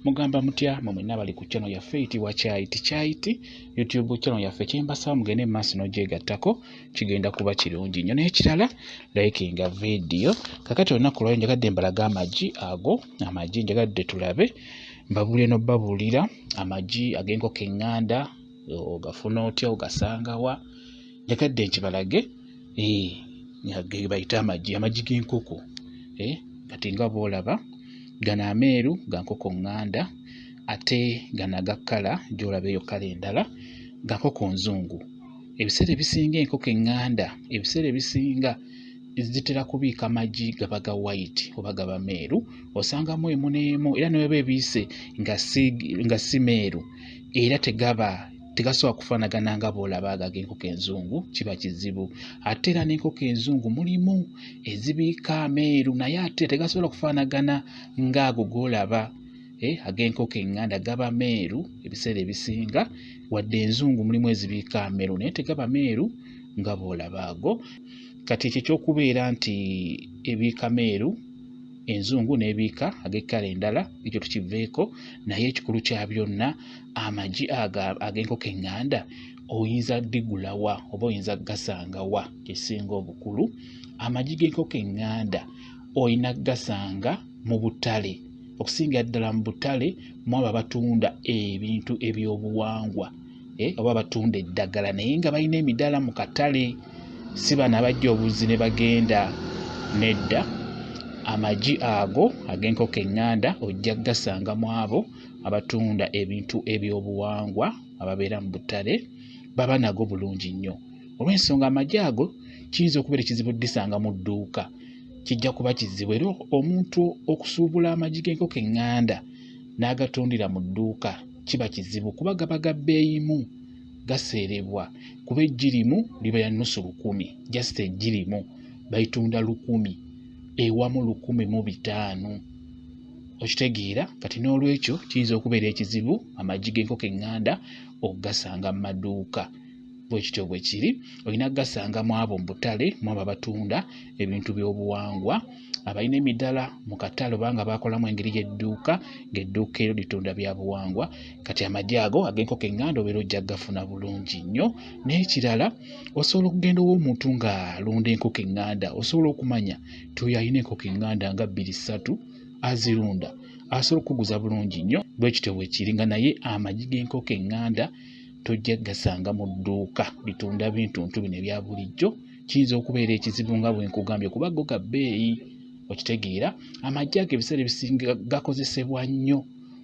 Mugamba mutya mwe mwenna bali ku channel yaffe eyitibwa Kyayiti YouTube channel yaffe kyembasaba mugende mu maaso n'ogyegattako kigenda kuba kirungi nnyo. N'ekirala likinga video. Kakati olunaku lwali njagadde mbalaga amagi ago, amagi njagadde tulabe mbabulire n'obbabuulira amagi ag'enkoko enganda ogafuna otya ogasanga wa. Njagadde nkibalage ge bayita amagi g'enkoko. Kati nga bw'olaba gano ameeru ga nkoko enganda ate gano aga kkala gy'olaba eyo kkala endala ga nkoko nzungu. Ebiseera ebisinga enkoko enganda ebiseera ebisinga zitera kubiika amagi gaba ga white oba gaba meeru, osangamu emu n'emu era ne bweba ebiise nga si meeru era tegasobola kufaanagana nga bw'olaba ago ag'enkoko enzungu, kiba kizibu. Ate era n'enkoko enzungu mulimu ezibiika ameeru naye ate tegasobola kufaanagana ng'ago g'olaba ag'enkoko enganda gaba meeru ebiseera ebisinga, wadde enzungu mulimu ezibiika ameeru naye tegaba meeru nga bw'olaba ago. Kati ekyo ekyokubeera nti ebiika meeru enzungu n'ebiika ag'ekkala endala ekyo tukiveeko, naye ekikulu kya byonna amagi ag'enkoko enganda oyinza digula wa oba oyinza gasanga wa kisinga obukulu. Amagi g'enkoko enganda oyina gasanga mu butale, okusingira ddala mu butale mwabo abatunda ebintu ebyobuwangwa oba batunda eddagala naye nga balina emidaala mu katale, si bano abajja obuzi ne bagenda, nedda. Amagi ago ag'enkoko enganda ojja gasanga mu abo abatunda ebintu ebyobuwangwa ababeera mu butale, baba nago bulungi nnyo. Olw'ensonga amagi ago kiyinza okubeera ekizibu disanga mu dduuka, kijja kuba kizibu era omuntu okusuubula amagi g'enkoko enganda n'agatundira mu dduuka kiba kizibu kuba gaba ga bbeeyimu, gaseerebwa kuba eggi limu liba lya nnusu 100, just eggi limu bayitunda 100 ewamu 105. Okitegeera? Kati n'olwekyo kiyinza okubeera ekizibu amagi g'enkoko enganda okugasanga mu maduuka. Bwekityo bwe kiri, olina gasanga mu abo mu butale mu abo abatunda ebintu by'obuwangwa abalina emidaala mu katale obanga bakolamu engeri y'edduuka, ng'edduuka eryo litunda bya buwangwa. Kati amagi ago ag'enkoko enganda obeera ojja gafuna bulungi nnyo. N'ekirala osobola okugenda ow'omuntu ng'alunda enkoko enganda, osobola okumanya toyo alina enkoko enganda nga 2-3 azirunda, asobola okuguza bulungi nnyo. Bwekityo bwe kiri nga naye amagi g'enkoko enganda tojja gasanga mu dduuka litunda bintu bino ebya bulijjo, kiyinza okubeera ekizibu nga bwe nkugambye kuba go ga bbeeyi. Okitegeera? Amagi ago ebiseera ebisinga gakozesebwa nnyo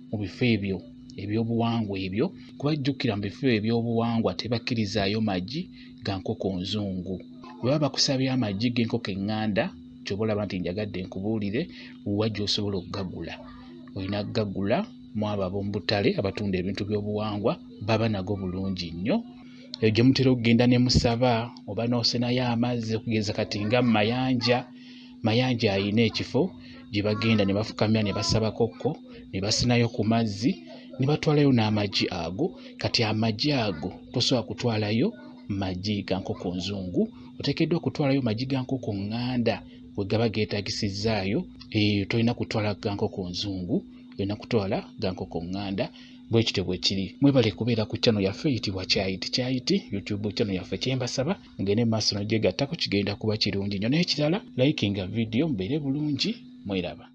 mu bifo ebyo ebyobuwangwa ebyo, kuba jjukira mu bifo ebyobuwangwa tebakkirizaayo magi ga nkoko nzungu. Bwe baba bakusabye amagi g'enkoko enganda ky'oba olaba nti njagadde nkubuulire wa gy'osobola okugagula. Olina gagula mu abo ab'omu butale abatunda ebintu by'obuwangwa, baba nago bulungi nnyo. Eyo gye mutera okugenda ne musaba oba n'osenayo amazzi, okugeza kati nga mayanja ayina ekifo gye bagenda ne bafukamira ne basaba kokko ne basenayo ku mazzi ne batwalayo n'amagi ago. Kati amagi ago tosobola kutwalayo magi ga nkoko nzungu, oteekeddwa kutwalayo magi ga nkoko enganda we gaba geetagisizaayo. Tolina kutwala ga nkoko nzungu, olina kutwala ga nkoko enganda. Bwekityo bwe kiri. Mwebale kubeera ku channel yaffe eyitibwa Kyayiti YouTube channel yaffe kyembasaba mugende mu maaso n'ogyegattako kigenda kuba kirungi nnyo. N'ekirala likinga video mubeere bulungi, mweraba.